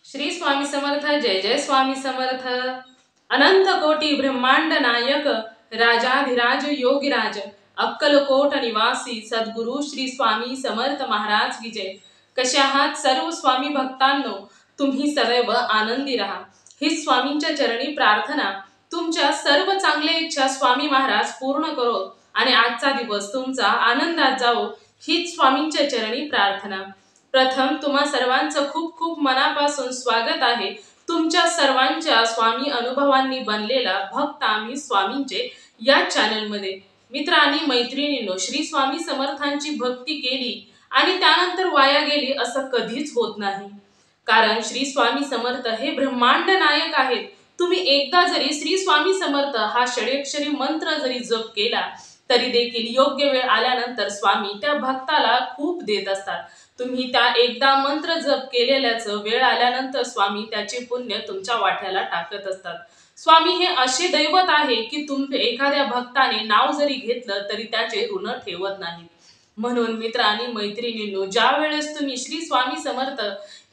श्री स्वामी समर्थ। जय जय स्वामी समर्थ। अनंत कोटी ब्रह्मांड नायक राजाधिराज योगीराज अक्कलकोट निवासी सद्गुरु श्री स्वामी समर्थ महाराज की जय। कसे आहात सर्व स्वामी भक्तांनो? तुम्ही सदैव आनंदी राहा ही स्वामींच्या चरणी प्रार्थना। तुमच्या सर्व चांगल्या इच्छा स्वामी महाराज पूर्ण करो आणि आजचा दिवस तुमचा आनंदात जावो हीच स्वामींच्या चरणी प्रार्थना। प्रथम तुम्हा सर्वांचं खूप खूप मनापासून स्वागत आहे तुमच्या सर्वांच्या स्वामी अनुभवांनी बनलेला भक्त आम्ही स्वामींचे या चॅनल मध्ये। मित्र आणि मैत्रिणींनो, श्री स्वामी समर्थांची भक्ती केली आणि त्यानंतर वाया गेली असं कधीच होत नाही, कारण श्री स्वामी समर्थ हे ब्रह्मांड नायक आहेत। तुम्ही एकदा जरी श्री स्वामी समर्थ हा षडक्षरी मंत्र जरी जप केला तरी देखील योग्य वेळ आल्यानंतर स्वामी त्या भक्ताला खूप देत असतात। तुम्ही त्या एकदा मंत्र जप केलेल्याचं वेळ आल्यानंतर स्वामी त्याचे पुण्य तुमच्या वाट्याला टाकत असतात। स्वामी हे असे दैवत आहे की तुमचे एखाद्या भक्ताने नाव जरी घेतलं तरी त्याचे ऋण ठेवत नाही। म्हणून मित्र आणि मैत्रिणींनो, ज्या वेळेस तुम्ही श्री स्वामी समर्थ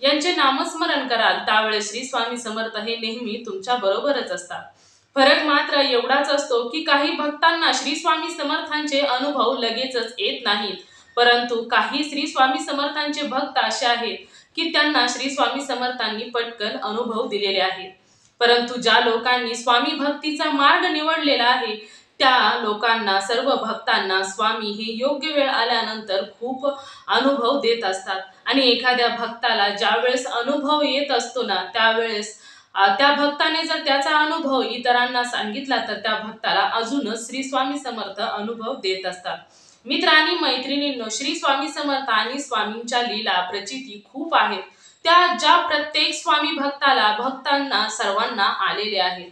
यांचे नामस्मरण कराल त्यावेळेस श्री स्वामी समर्थ हे नेहमी तुमच्या बरोबरच असतात। फरक मात्र एवढाच असतो की काही भक्तांना श्री स्वामी समर्थांचे अनुभव लगेचच येत नाहीत, परंतु काही श्री स्वामी समर्थांचे भक्त असे आहेत की त्यांना श्री स्वामी समर्थांनी पटकन अनुभव दिलेले आहेत। परंतु ज्या लोकांनी स्वामी भक्तीचा मार्ग निवडलेला आहे त्या लोकांना, सर्व भक्तांना स्वामी हे योग्य वेळ आल्यानंतर खूप अनुभव देत असतात। आणि एखाद्या भक्ताला ज्या वेळेस अनुभव येत असतो ना त्यावेळेस त्या भक्ताने जर त्याचा अनुभव इतरांना सांगितला तर त्या भक्ताला अजूनच श्री स्वामी समर्थ अनुभव देत असतात। मित्र आणि मैत्रिणींनो, श्री स्वामी समर्थ आणि स्वामींच्या लीला प्रचिती खूप आहेत, त्या ज्या प्रत्येक स्वामी भक्तांना सर्वांना आलेले आहेत।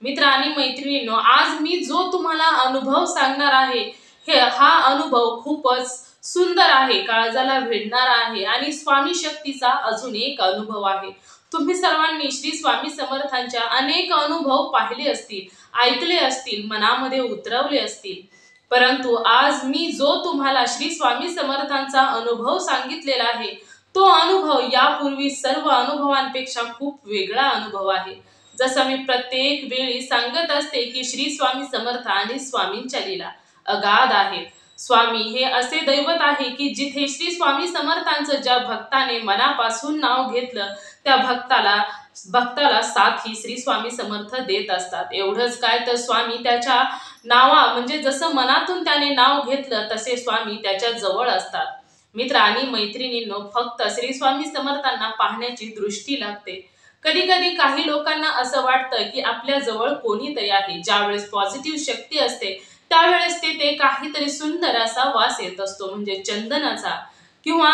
मित्र आणि मैत्रिणींनो, आज मी जो तुम्हाला अनुभव सांगणार आहे हा अनुभव खूपच सुंदर आहे, काळजाला भिडणारा आहे आणि स्वामी शक्तीचा अजून एक अनुभव आहे। तुम्ही सर्वांनी श्री स्वामी समर्थांच्या अनेक अनुभव पाहिले असतील, ऐकले असतील, मनामध्ये उतरवले असतील, परंतु आज मी जो तुम्हाला श्री स्वामी समर्थांचा अनुभव सांगितलेला आहे तो अनुभव यापूर्वी सर्व अनुभवांपेक्षा खूप वेगळा अनुभव आहे। जसं मी प्रत्येक वेळी सांगत असते की श्री स्वामी समर्थ आणि स्वामींच्या लीला अगाध आहेत। स्वामी हे असे दैवत आहे की जिथे श्री स्वामी समर्थांचं ज्या भक्ताने मनापासून नाव घेतलं त्या भक्ताला साथ ही श्री स्वामी समर्थ देत असतात। एवढंच काय तर स्वामी त्याच्या नावा म्हणजे जसं मनातून त्याने नाव घेतलं तसे स्वामी त्याच्या जवळ असतात। मित्र आणि मैत्रिणींनो, फक्त श्री स्वामी समर्थांना पाहण्याची दृष्टी लागते। कधी कधी काही लोकांना असं वाटतं की आपल्या जवळ कोणीतरी आहे। ज्यावेळेस पॉझिटिव्ह शक्ती असते त्यावेळेस ते काहीतरी सुंदर असा वास येत असतो, म्हणजे चंदनाचा, किंवा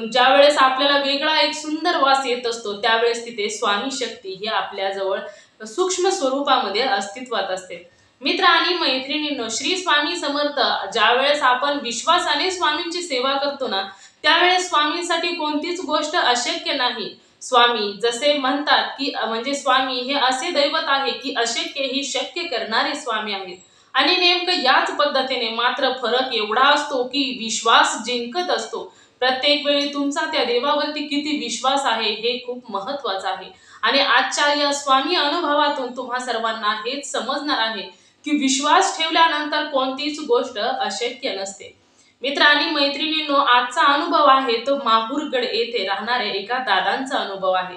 ज्यावेळेस आपल्याला वेगळा एक सुंदर वास येत असतो त्यावेळेस तिथे स्वामी शक्ती ही आपल्या जवळ सूक्ष्म स्वरूपामध्ये अस्तित्वात असते। मित्र आणि मैत्रिणींनो, श्री स्वामी समर्थ ज्यावेळेस आपण विश्वासाने स्वामींची सेवा करतो ना त्यावेळेस स्वामींसाठी कोणतीच गोष्ट अशक्य नाही। स्वामी जसे म्हणतात की म्हणजे स्वामी हे असे दैवत आहे की अशक्य ही शक्य करणारे स्वामी आहेत। आणि नेमकं याच पद्धतीने मात्र फरक एवढा असतो की विश्वास जिंकत असतो। प्रत्येक वेळी तुमचा त्या देवावरती किती विश्वास आहे हे खूप महत्त्वाचं आहे। आणि आजच्या या स्वामी अनुभवातून तुम्हा सर्वांना हेच समजणार आहे की विश्वास ठेवल्यानंतर कोणतीच गोष्ट अशक्य नसते। मित्र आणि मैत्रिणींनो, आजचा अनुभव आहे तो माहूरगड येथे राहणाऱ्या एका दादांचा अनुभव आहे।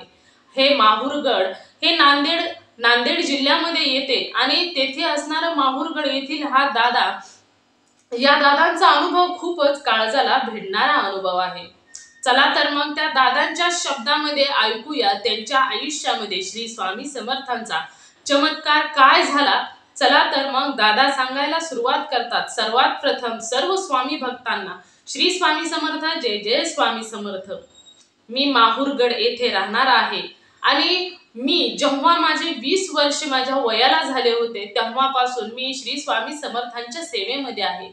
हे माहूरगड हे नांदेड जिल्ह्यामध्ये येते आणि तेथे असणारा माहूरगड येथील हा दादा, या दादांचा अनुभव खूपच काळजाला भिडणारा अनुभव आहे। चला तर मग त्या दादांच्या शब्दामध्ये ऐकूया त्यांच्या आयुष्यामध्ये श्री स्वामी समर्थांचा चमत्कार काय झाला। चला तर मग दादा सांगायला सुरुवात करतात। सर्वात प्रथम सर्व स्वामी भक्तांना श्री स्वामी समर्थ, जय जय स्वामी समर्थ। मी माहूरगड येथे राहणार आहे आणि मी जेव्हा माझे 20 वर्ष माझ्या वयाला झाले होते तेव्हापासून मी श्री स्वामी समर्थांच्या सेवेमध्ये आहे।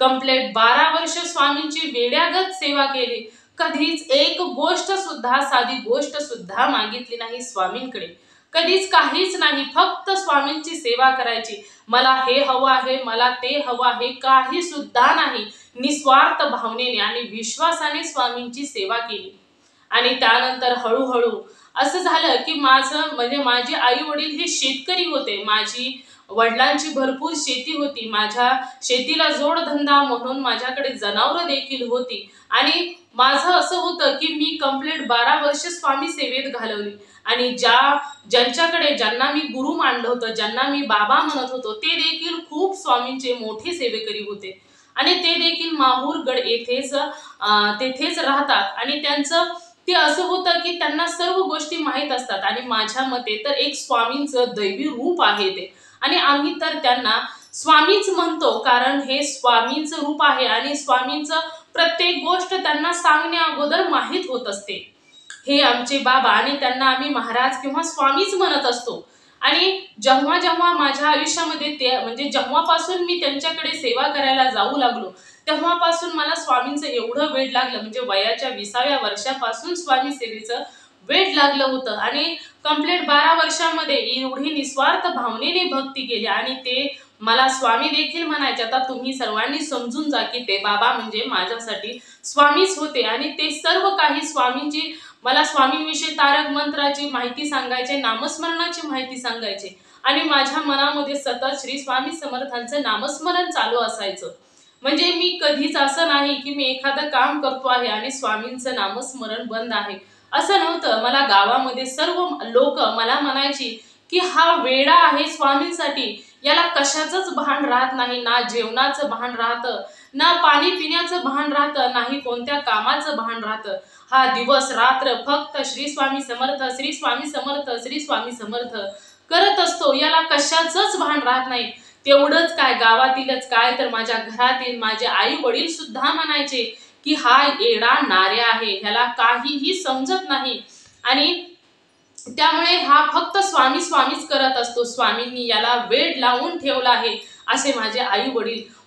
कंप्लीट 12 वर्ष स्वामींची वेड्यागत सेवा केली। कधीच एक गोष्ट सुद्धा, साधी गोष्ट सुद्धा मागितली नाही स्वामींकडे, कधीच काहीच नाही, फक्त स्वामींची सेवा करायची। मला हे हवं आहे, मला ते हवं आहे, काही सुद्धा नाही, निस्वार्थ भावनेने आणि विश्वासाने स्वामींची सेवा केली। आणि त्यानंतर हळूहळू असं झालं की माझं म्हणजे माझे आई वडील हे शेतकरी होते, माझी वडिलांची भरपूर शेती होती, माझ्या शेतीला जोडधंदा म्हणून माझ्याकडे जनावरं देखील होती आणि माझं असं होतं की मी कंप्लीट 12 वर्ष स्वामी सेवेत घालवली आणि ज्यांच्याकडे ज्यांना मी गुरु मानलं होतं, ज्यांना मी बाबा म्हणत होतो, ते देखील खूप स्वामींचे मोठे सेवेकरी होते आणि ते देखील माहूरगड तेथेच राहतात आणि त्यांचं ते असं होतं की त्यांना सर्व गोष्टी माहीत असतात आणि माझ्या मते तर एक स्वामींचं दैवी रूप आहे ते आणि आम्ही तर त्यांना स्वामीच म्हणतो, कारण हे स्वामींचं रूप आहे आणि स्वामींचं प्रत्येक गोष्ट त्यांना सांगण्या अगोदर माहीत होत असते. हे आमचे बाबा आणि त्यांना आम्ही महाराज किंवा स्वामीच म्हणत असतो. आणि जेव्हा जेव्हा माझ्या आयुष्यामध्ये ते म्हणजे जेव्हापासून मी त्यांच्याकडे सेवा करायला जाऊ लागलो, तेव्हापासून मला स्वामींचं एवढं वेड लागलं, म्हणजे वयाच्या 20व्या वर्षापासून स्वामी सेवेचं वेड लागलं होतं आणि कंप्लीट 12 वर्षामध्ये एवढी निस्वार्थ भावनेने भक्ती केली आणि ते मला स्वामी देखील म्हणायचे. आता तुम्ही सर्वांनी समजून जा की ते बाबा म्हणजे माझ्यासाठी स्वामीच होते आणि ते सर्व काही स्वामींची मला स्वामींविषयी तारक मंत्राची माहिती सांगायचे, नामस्मरणाची माहिती सांगायचे आणि माझ्या मनामध्ये सतत श्री स्वामी समर्थांचं नामस्मरण चालू असायचं. म्हणजे मी कधीच असं नाही की मी एखादं काम करतो आहे आणि स्वामींचं नामस्मरण बंद आहे, असं नव्हतं. मला गावामध्ये सर्व लोक मला म्हणायची की हा वेडा आहे स्वामींसाठी, याला कशाचंच भान राहत नाही, ना जेवणाचं भान राहतं, ना पाणी पिण्याचं भान राहतं, नाही कोणत्या कामाचं भान राहतं. हा दिवस रात्र फक्त श्री स्वामी समर्थ, श्री स्वामी समर्थ, श्री स्वामी समर्थ करत असतो, याला कशाचंच भान राहत नाही. तेवढंच काय, गावातीलच काय तर माझ्या घरातील माझे आई वडील सुद्धा म्हणायचे की हा येडा नाऱ्या आहे, ह्याला काहीही समजत नाही आणि त्यामुळे हा फक्त स्वामी स्वामीच करत असतो, स्वामींनी याला वेड लावून ठेवला आहे, असे माझे आई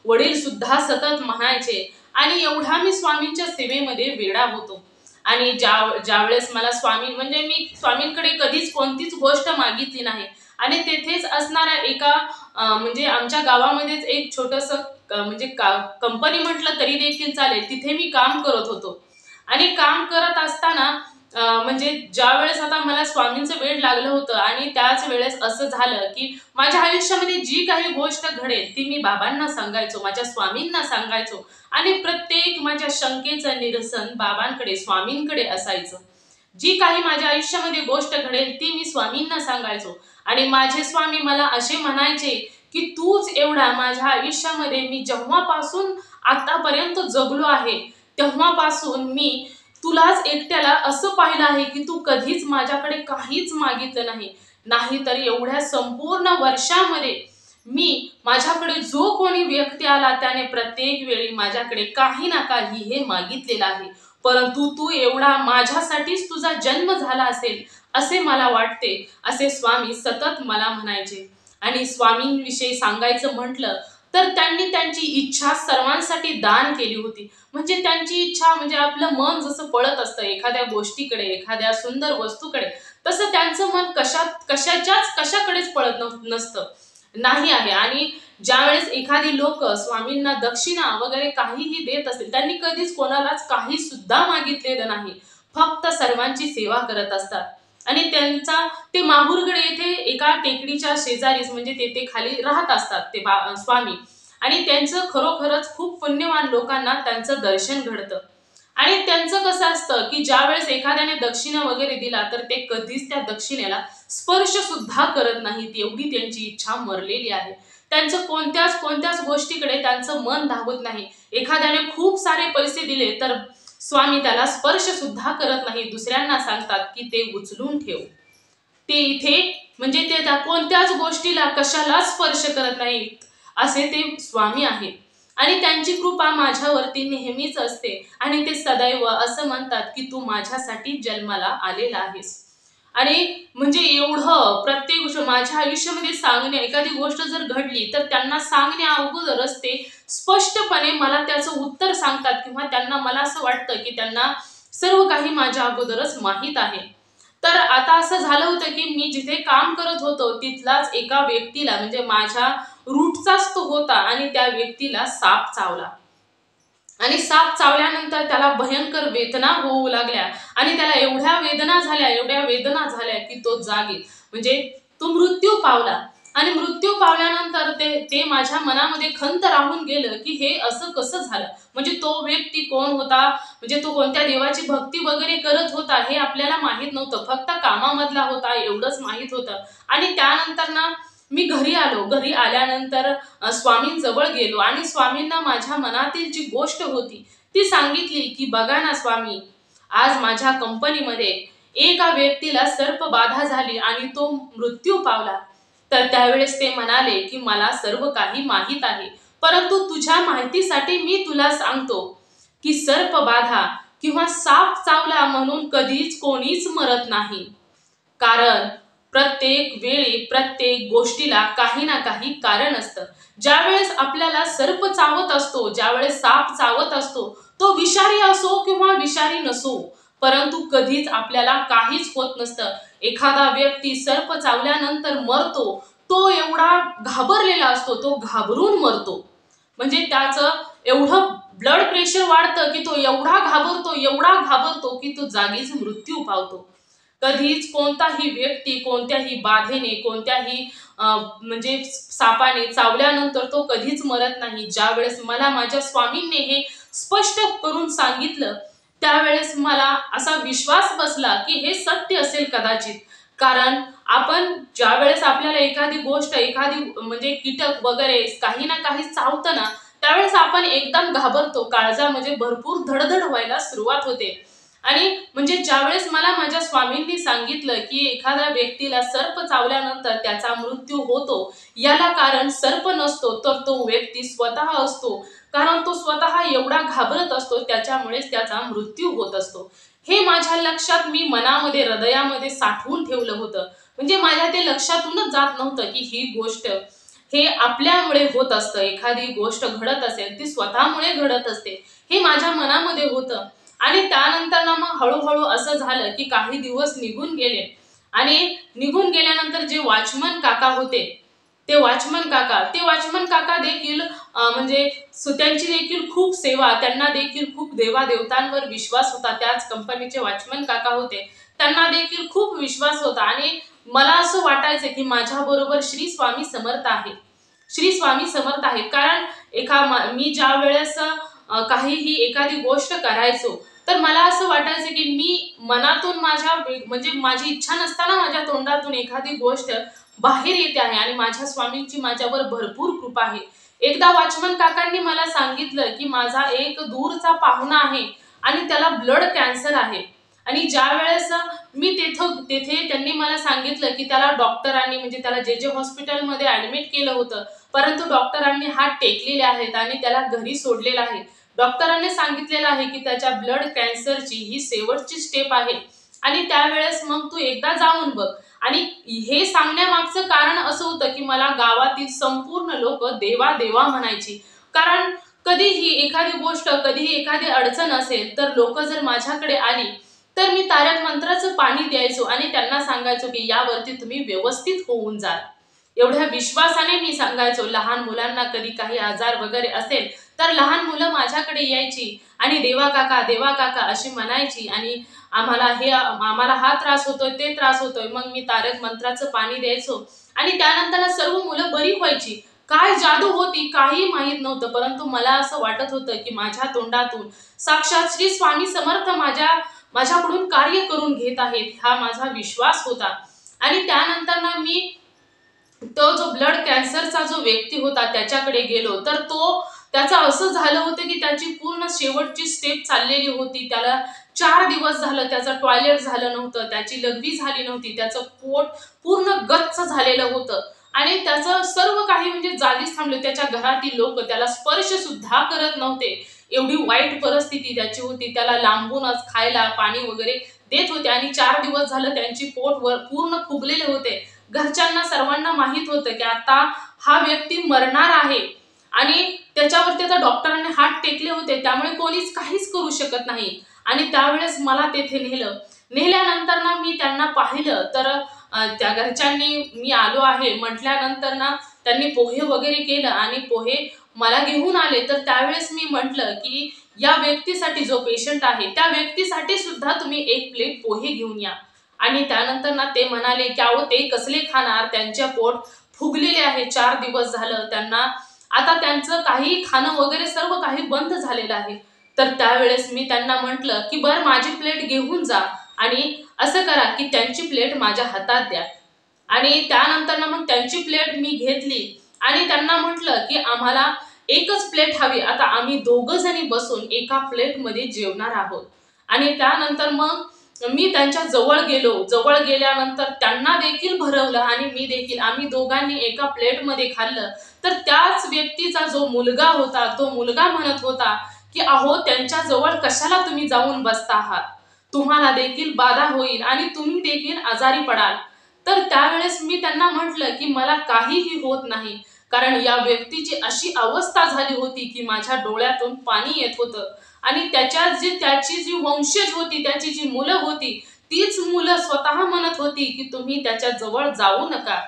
वडील सुद्धा सतत म्हणायचे. आणि एवढा मी स्वामींच्या सेवेमध्ये वेडा होतो आणि ज्यावेळेस मला स्वामी म्हणजे मी स्वामींकडे कधीच कोणतीच गोष्ट मागितली नाही आणि तेथेच असणाऱ्या एका म्हणजे आमच्या गावामध्येच एक छोटंसं म्हणजे कंपनी म्हटलं तरी देखील चालेल, तिथे मी काम करत होतो आणि काम करत असताना म्हणजे ज्यावेळेस आता मला स्वामींचं वेड लागलं होतं आणि त्याच वेळेस असं झालं की माझ्या आयुष्यामध्ये जी काही गोष्ट घडेल ती मी बाबांना सांगायचो, माझ्या स्वामींना सांगायचो आणि प्रत्येक माझ्या शंकेचं निरसन बाबांकडे स्वामींकडे असायचं. जी काही माझ्या आयुष्यामध्ये गोष्ट घडेल ती मी स्वामींना सांगायचो आणि माझे स्वामी मला असे म्हणायचे की तूच एवढा माझ्या आयुष्यामध्ये मी जेव्हापासून आतापर्यंत जगलो आहे तेव्हापासून मी तुलाच एकट्याला असं पाहिलं आहे की तू कधीच माझ्याकडे काहीच मागितलं नाही, नाहीतर एवढ्या संपूर्ण वर्षामध्ये मी माझ्याकडे जो कोणी व्यक्ती आला त्याने प्रत्येक वेळी माझ्याकडे काही ना काही हे मागितलेलं आहे, परंतु तू एवढा माझ्यासाठीच तुझा जन्म झाला असेल असे मला वाटते, असे स्वामी सतत मला म्हणायचे. आणि स्वामींविषयी सांगायचं म्हटलं तर त्यांनी त्यांची इच्छा सर्वांसाठी दान केली होती. म्हणजे त्यांची इच्छा म्हणजे आपलं मन जसं पळत असतं एखाद्या गोष्टीकडे, एखाद्या सुंदर वस्तूकडे, तसं त्यांचं मन कशाकडेच पळत नसतं नाही आहे. आणि ज्यावेळेस एखादी लोक स्वामींना दक्षिणा वगैरे काहीही देत असतील, त्यांनी कधीच कोणालाच काही सुद्धा मागितलेलं नाही, फक्त सर्वांची सेवा करत असतात. आणि ते माहूरगड येथे एका टेकडीच्या शेजारीच म्हणजे तेथे खाली राहत असतात ते स्वामी आणि त्यांचं खरोखरच खूप पुण्यवान लोकांना त्यांचं दर्शन घडतं. आणि त्यांचं कसं असतं की ज्यावेळेस एखाद्याने दक्षिणा वगैरे दिला तर ते कधीच त्या दक्षिणेला स्पर्श सुद्धा करत नाहीत, एवढी त्यांची इच्छा मरलेली आहे. त्यांचं कोणत्याच गोष्टीकडे त्यांचं मन धावत नाही. एखाद्याने खूप सारे पैसे दिले तर स्वामी त्याला स्पर्श सुद्धा करत नाही, दुसऱ्यांना सांगतात की ते उचलून ठेव, ते इथे म्हणजे ते कोणत्याच गोष्टीला कशाला स्पर्श करत नाहीत, असे ते स्वामी आहेत. आणि त्यांची कृपा माझ्यावरती नेहमीच असते आणि ते सदैव असं म्हणतात की तू माझ्यासाठी जन्माला आलेला आहेस. आणि म्हणजे एवढं प्रत्येक गोष्ट माझ्या आयुष्यामध्ये सांगणे, एखादी गोष्ट जर घडली तर त्यांना सांगण्या अगोदरच ते स्पष्टपणे मला त्याचं उत्तर सांगतात किंवा त्यांना मला असं वाटतं की त्यांना सर्व काही माझ्या अगोदरच माहीत आहे. तर आता असं झालं होतं की मी जिथे काम करत होतो तिथलाच एका व्यक्तीला म्हणजे माझ्या रूटचाच तो होता आणि त्या व्यक्तीला साप चावला आणि साप चावल्यानंतर त्याला भयंकर वेदना होऊ लागल्या आणि त्याला एवढ्या वेदना झाल्या की तो जागी म्हणजे तो मृत्यू पावला. आणि मृत्यू पावल्यानंतर ते माझ्या मनामध्ये खंत राहून गेलं की हे असं कसं झालं, म्हणजे तो व्यक्ती कोण होता, म्हणजे तो कोणत्या देवाची भक्ती वगैरे करत होता हे आपल्याला माहित नव्हतं, फक्त कामामधला होता एवढंच माहित होतं. आणि त्यानंतर ना मी घरी आलो. घरी आल्यानंतर स्वामींजवळ गेलो आणि स्वामींना माझ्या मनातील जी गोष्ट होती ती सांगितली की बघा ना स्वामी, आज माझ्या कंपनीमध्ये एका व्यक्तीला सर्पबाधा झाली आणि तो मृत्यू पावला. तर त्यावेळेस ते म्हणाले की मला सर्व काही माहीत आहे, परंतु तुझ्या माहितीसाठी मी तुला सांगतो की सर्पबाधा किंवा साप चावला म्हणून कधीच कोणीच मरत नाही. कारण प्रत्येक वेळी प्रत्येक गोष्टीला काही ना काही कारण असतं. ज्यावेळेस आपल्याला सर्प चावत असतो, ज्यावेळेस साप चावत असतो, तो विषारी असो किंवा विषारी नसो, परंतु कधीच आपल्याला काहीच होत नसतं. एखादा व्यक्ती सर्प चावल्यानंतर मरतो, तो एवढा घाबरलेला असतो, तो घाबरून मरतो. म्हणजे त्याचं एवढं ब्लड प्रेशर वाढतं की तो एवढा घाबरतो की तो जागीच मृत्यू पावतो. कधीच कोणताही व्यक्ती कोणत्याही बाधेने कोणत्याही म्हणजे सापाने चावल्यानंतर तो कधीच मरत नाही. ज्यावेळेस मला माझ्या स्वामींनी हे स्पष्ट करून सांगितलं त्यावेळेस मला असा विश्वास बसला की हे सत्य असेल कदाचित. कारण आपण ज्यावेळेस आपल्याला एखादी गोष्ट एखादी म्हणजे कीटक वगैरे काही ना काही चावतं ना, त्यावेळेस आपण एकदम घाबरतो, काळजामध्ये भरपूर धडधड व्हायला सुरुवात होते. आणि म्हणजे ज्यावेळेस मला माझ्या स्वामींनी सांगितलं की एखाद्या व्यक्तीला सर्प चावल्यानंतर त्याचा मृत्यू होतो, याला कारण सर्प नसतो तर तो व्यक्ती स्वतः असतो. कारण तो स्वतः एवढा घाबरत असतो, त्याच्यामुळेच त्याचा मृत्यू होत असतो. हे माझ्या लक्षात मी मनामध्ये हृदयामध्ये साठवून ठेवलं होतं. म्हणजे माझ्या ते लक्षातूनच जात नव्हतं की ही गोष्ट हे आपल्यामुळे होत असतं. एखादी गोष्ट घडत असेल ती स्वतःमुळे घडत असते, हे माझ्या मनामध्ये होतं. आणि त्यानंतर ना मग हळूहळू असं झालं की काही दिवस निघून गेले आणि निघून गेल्यानंतर जे वॉचमन काका होते ते वॉचमन काका देखील म्हणजे त्यांची देखील खूप सेवा, त्यांना देखील खूप देवादेवतांवर विश्वास होता. त्याच कंपनीचे वॉचमन काका होते, त्यांना देखील खूप विश्वास होता. आणि मला असं वाटायचं की माझ्या बरोबर श्री स्वामी समर्थ आहे, श्री स्वामी समर्थ आहे. कारण मी ज्या वेळेस काहीही एखादी गोष्ट करायचो तर मला असं वाटायचं की मी मनातून म्हणजे माझी इच्छा नसताना माझ्या तोंडातून एखादी गोष्ट बाहेर येते आहे आणि माझ्या स्वामींची माझ्यावर भरपूर कृपा आहे. एकदा वॉचमन काकांनी मला सांगितलं की माझा एक दूरचा पाहुणा आहे आणि त्याला ब्लड कॅन्सर आहे. आणि ज्या वेळेस मी तेथे त्यांनी मला सांगितलं की त्याला डॉक्टरांनी म्हणजे त्याला जे जे हॉस्पिटलमध्ये ऍडमिट केलं होतं, परंतु डॉक्टरांनी हात टेकलेले आहेत आणि त्याला घरी सोडलेलं आहे. डॉक्टरांनी सांगितलेलं आहे की त्याच्या ब्लड कॅन्सरची ही शेवटची स्टेप आहे आणि त्यावेळेस मग तू एकदा जाऊन बघ. आणि हे सांगण्यामागचं कारण असं होतं की मला गावातील संपूर्ण लोक देवा देवा म्हणायची. कारण कधीही एखादी गोष्ट कधीही एखादी अडचण असेल तर लोक जर माझ्याकडे आली तर मी तारक मंत्राचं पाणी द्यायचो आणि त्यांना सांगायचो की यावरती तुम्ही व्यवस्थित होऊन जा. एवढ्या विश्वासाने मी सांगायचो. लहान मुलांना कधी काही आजार वगैरे असेल तर लहान मुलं माझ्याकडे यायची आणि देवा काका अशी म्हणायची आणि आम्हाला हा त्रास होतोय ते त्रास होतोय. मग मी तारक मंत्राचं पाणी द्यायचो आणि त्यानंतर सर्व मुलं बरी व्हायची. काय जादू होती काही माहित नव्हतं, परंतु मला असं वाटत होतं की माझ्या तोंडातून साक्षात श्री स्वामी समर्थ माझ्याकडून कार्य करून घेत आहेत, हा माझा विश्वास होता. आणि त्यानंतर ना मी तो जो ब्लड कॅन्सरचा जो व्यक्ती होता त्याच्याकडे गेलो तर त्याचं असं झालं होतं की त्याची पूर्ण शेवटची स्टेप चाललेली होती. त्याला 4 दिवस झालं त्याचं टॉयलेट झालं नव्हतं, त्याची लघवी झाली नव्हती, त्याचं पोट पूर्ण गच्च झालेलं होतं आणि त्याचं सर्व काही म्हणजे जागीच थांबले. त्याच्या घरातील लोक त्याला स्पर्श सुद्धा करत नव्हते, एवढी वाईट परिस्थिती त्याची होती. त्याला लांबूनच खायला पाणी वगैरे देत होते आणि 4 दिवस झालं त्यांची पोट पूर्ण फुगलेले होते. घरच्यांना सर्वांना माहित होतं की आता हा व्यक्ती मरणार आहे आणि त्याच्यावरती आता डॉक्टरांनी हात टेकले होते, त्यामुळे कोणीच काहीच करू शकत नाही. आणि त्यावेळेस मला तेथे नेल्यानंतर ना मी त्यांना पाहिलं तर त्या घरच्यांनी मी आलो आहे म्हटल्यानंतर ना त्यांनी पोहे वगैरे केलं आणि पोहे मला घेऊन आले. तर त्यावेळेस मी म्हटलं की या व्यक्तीसाठी, जो पेशंट आहे त्या व्यक्तीसाठी सुद्धा तुम्ही एक प्लेट पोहे घेऊन या. आणि त्यानंतर ना ते म्हणाले की अहो ते कसले खाणार, त्यांच्या पोट फुगलेले आहे, 4 दिवस झालं त्यांना, आता त्यांचं काही खाणं वगैरे सर्व काही बंद झालेलं आहे. तर त्यावेळेस मी त्यांना म्हटलं की बरं माझी प्लेट घेऊन जा आणि असं करा की त्यांची प्लेट माझ्या हातात द्या. आणि त्यानंतर ना मग त्यांची प्लेट मी घेतली आणि त्यांना म्हटलं की आम्हाला एकच प्लेट हवी, आता आम्ही दोघं जणी बसून एका प्लेटमध्ये जेवणार आहोत. आणि त्यानंतर मग मी त्यांच्या जवळ गेलो. जवळ गेल्यानंतर त्यांना देखील भरवलं आणि मी देखील, आम्ही दोघांनी एका प्लेटमध्ये खाल्लं. तर त्याच व्यक्तीचा जो मुलगा होता, तो मुलगा म्हणत होता की अहो त्यांच्या जवळ कशाला तुम्ही जाऊन बसता आहात, तुम्हाला देखील बाधा होईल आणि तुम्ही देखील आजारी पडाल. तर त्यावेळेस मी त्यांना म्हटलं की मला काहीही होत नाही, कारण या व्यक्तीची अशी अवस्था झाली होती की माझ्या डोळ्यातून पाणी येत होतं. आणि त्याची जी वंशज होती, त्याची जी मुलं होती, तीच मुलं स्वतः म्हणत होती की तुम्ही त्याच्या जवळ जाऊ नका.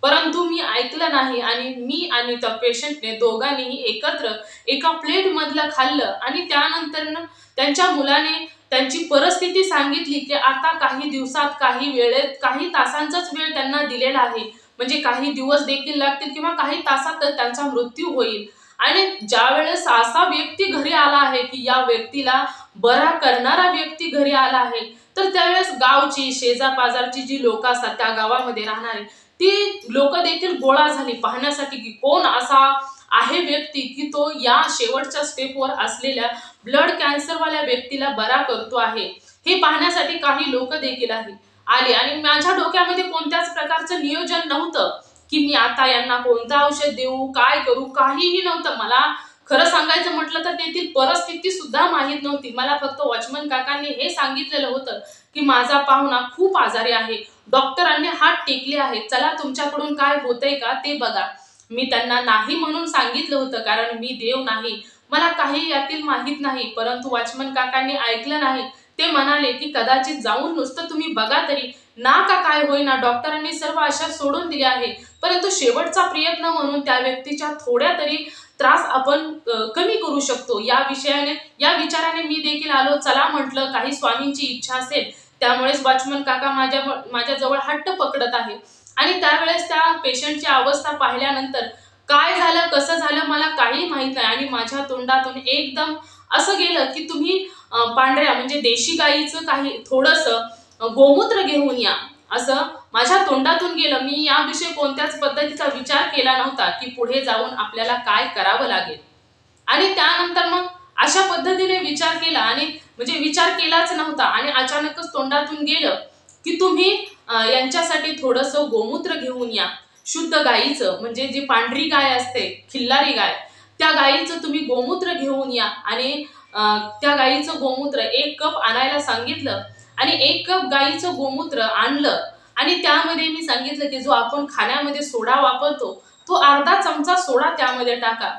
परंतु मी ऐकलं नाही आणि मी आणि त्या पेशंटने दोघांनीही एकत्र एका प्लेट मधलं खाल्लं. आणि त्यानंतर त्यांच्या मुलाने त्यांची परिस्थिती सांगितली की आता काही दिवसात, काही वेळेत, काही तासांचाच वेळ त्यांना दिलेला आहे, म्हणजे काही दिवस देखील लागतील किंवा काही तासात त्यांचा मृत्यू होईल. आणि ज्या वेळेस असा व्यक्ती घरी आला आहे की या व्यक्तीला बरा करणारा व्यक्ती घरी आला आहे, तर त्यावेळेस गावची, शेजापाजारची जी लोक असतात, त्या गावामध्ये राहणारी ती लोक देखील गोळा झाली पाहण्यासाठी की कोण असा आहे व्यक्ती की तो या शेवटच्या स्टेपवर असलेल्या ब्लड कॅन्सरवाल्या व्यक्तीला बरा करतो आहे, हे पाहण्यासाठी काही लोक देखील आले. आणि माझ्या डोक्यामध्ये कोणत्याच प्रकारचं नियोजन नव्हतं की मी आता यांना कोणतं औषध देऊ, काय करू, काहीही नव्हतं. मला खरं सांगायचं म्हटलं तर तेथील परिस्थिती सुद्धा माहीत नव्हती. मला फक्त वॉचमन काकांनी हे सांगितलेलं होतं की माझा पाहुणा खूप आजारी आहे, डॉक्टरांनी हात टेकले आहेत, चला तुमच्याकडून काय होतंय का ते बघा. मी त्यांना नाही म्हणून सांगितलं होतं, कारण मी देव नाही, मला काही यातील माहीत नाही. परंतु वॉचमन काकांनी ऐकलं नाही. ते म्हणाले की कदाचित जाऊन नुसतं तुम्ही बघा तरी, ना का काय होईना, डॉक्टरांनी सर्व आशा सोडून दिली आहे, परंतु शेवटचा प्रयत्न म्हणून त्या व्यक्तीच्या थोड्या तरी त्रास आपण कमी करू शकतो, या विचाराने मी देखील आलो. चला म्हटलं, काही स्वामींची इच्छा असेल, त्यामुळेच वॉचमन काका माझ्या जवळ हट्ट पकडत आहे. आणि त्यावेळेस त्या पेशंटची अवस्था पाहिल्यानंतर काय झालं, कसं झालं मला काही माहित नाही. आणि माझ्या तोंडातून एकदम असं गेलं की तुम्ही पांढऱ्या म्हणजे देशी गाईचं काही थोडंसं गोमूत्र घेऊन या, असं माझ्या तोंडातून गेलं. मी याविषयी कोणत्याच पद्धतीचा विचार केला नव्हता की पुढे जाऊन आपल्याला काय करावं लागेल. आणि त्यानंतर मग अशा पद्धतीने विचार केला, आणि म्हणजे विचार केलाच नव्हता आणि अचानकच तोंडातून गेलं की तुम्ही यांच्यासाठी थोडंसं गोमूत्र घेऊन या, शुद्ध गाईचं, म्हणजे जी पांढरी गाय असते, खिल्लारी गाय, त्या गाईचं तुम्ही गोमूत्र घेऊन या. आणि त्या गाईचं गोमूत्र 1 कप आणायला सांगितलं. आणि 1 कप गाईचं गोमूत्र आणलं. आणि त्यामध्ये मी सांगितलं की जो आपण खाण्यामध्ये सोडा वापरतो, तो अर्धा चमचा सोडा त्यामध्ये टाका.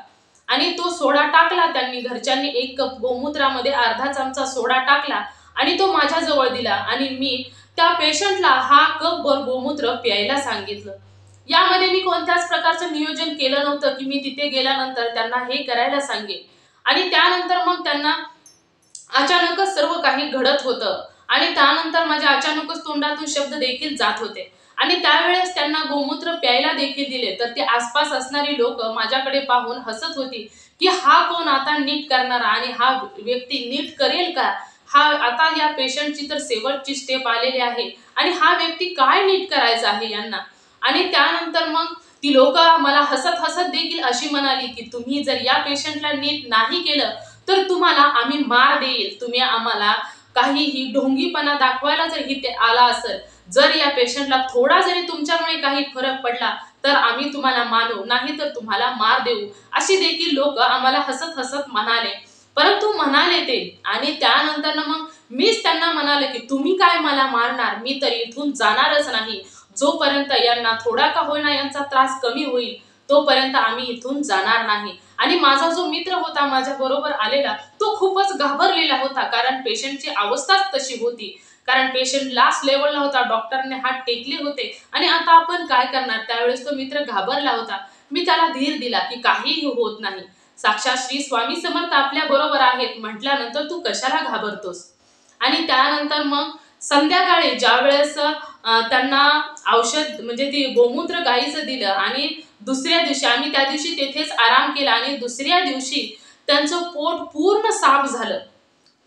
आणि तो सोडा टाकला त्यांनी, घरच्यांनी 1 कप गोमूत्रामध्ये अर्धा चमचा सोडा टाकला आणि तो माझ्या जवळ दिला. आणि मी त्या पेशंटला हा कपभर गोमूत्र प्यायला सांगितलं. यामध्ये मी कोणत्याच प्रकारचं नियोजन केलं नव्हतं की मी तिथे गेल्यानंतर त्यांना हे करायला सांगेन. आणि त्यानंतर मग त्यांना अचानकच सर्व काही घडत होतं. आणि त्यानंतर माझ्या अचानकच तोंडातून शब्द देखील जात होते. आणि त्यावेळेस त्यांना गोमूत्र प्यायला देखील दिले. तर ते आसपास असणारी लोक माझ्याकडे पाहून हसत होती की हा कोण आता नीट करणारा, आणि हा व्यक्ती नीट करेल का, हा आता या पेशंटची तर शेवटची स्टेप आलेली आहे आणि हा व्यक्ती काय नीट करायचा आहे यांना. आणि त्यानंतर मग ती लोक मला हसत हसत देखील अशी म्हणाली की तुम्ही जर या पेशंटला नीट नाही केलं तर तुम्हाला आम्ही मार देईल, तुम्ही आम्हाला काहीही ढोंगीपणा दाखवायला जर इथे आला असेल, जर या पेशंटला थोडा जरी तुमच्यामुळे काही फरक पडला तर आम्ही तुम्हाला मानू, नाही तर तुम्हाला मार देऊ, अशी देखील लोक आम्हाला हसत हसत म्हणाले. परंतु म्हणाले ते, आणि त्यानंतर मग मीच त्यांना म्हणाले की तुम्ही काय मला मारणार, मी तर इथून जाणारच नाही, जोपर्यंत यांना थोडा का होईना यांचा त्रास कमी होईल तोपर्यंत आम्ही इथून जाणार नाही. आणि माझा जो मित्र होता माझ्या बरोबर आलेला, तो खूपच घाबरलेला होता, कारण पेशंटची अवस्थाच तशी होती, कारण पेशंट लास्ट लेवलला होता, डॉक्टरने हात टेकले होते आणि आता आपण काय करणार. त्यावेळेस तो मित्र घाबरला होता. मी त्याला धीर दिला की काहीही होत नाही, साक्षात श्री स्वामी समर्थ आपल्या बरोबर आहेत म्हटल्यानंतर तू कशाला घाबरतोस? आणि त्यानंतर मग संध्याकाळी ज्या वेळेस त्यांना औषध म्हणजे ती गोमूत्र गाईचं दिलं आणि दुसऱ्या दिवशी आम्ही त्या दिवशी तेथेच आराम केला आणि दुसऱ्या दिवशी त्यांचं पोट पूर्ण साफ झालं.